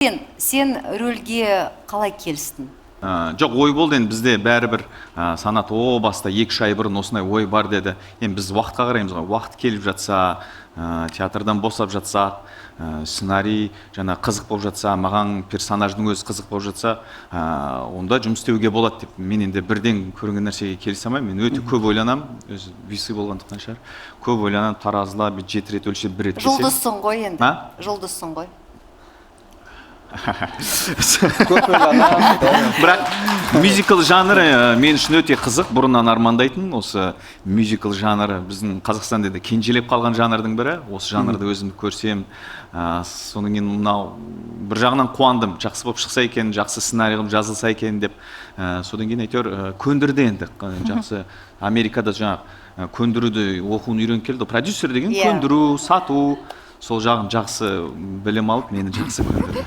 Сен рөлге қалай келістің? Жоқ, ой болды енді бізде бәрібір санат баста 2-3 ай бұрын осындай ой бар деді. Енді біз уақытқа қараймыз ғой. Уақыт келіп жатса, театрдан босап жатсақ, сценарий жаңа қызық болып жатса, маған персонаждың өзі қызық болып жатса, онда жұмыс істеуге болады деп. Мен енді бірден көрінген нәрсеге келісе алмаймын. Мен өте көп ойланамын, өзі висы болғандықтан шығар. Көп ойланамын, таразылап, 7 рет өлшеп, 1 рет келсем. Жұлдызсың ғой енді. Жұлдызсың ғой. Бірақ мюзикл жанры мен үшін өте қызық. Бұрыннан армандайтын осы мюзикл жанры біздің Қазақстанда да кенжелеп қалған жанрдың бірі. Осы жанрды өзім көрсем, содан кейін мынау бір жағынан қуандым. Жақсы болып шықса екен, жақсы сценарий қылып жазылса екен деп. Содан кейін әйтеуір көндірді енді. Жақсы Америкада жаңа көндіруді оқуын үйреніп келді. Продюсер деген көндіру, сату. Сол жағын жақсы білім алып, мені жақсы көндірді.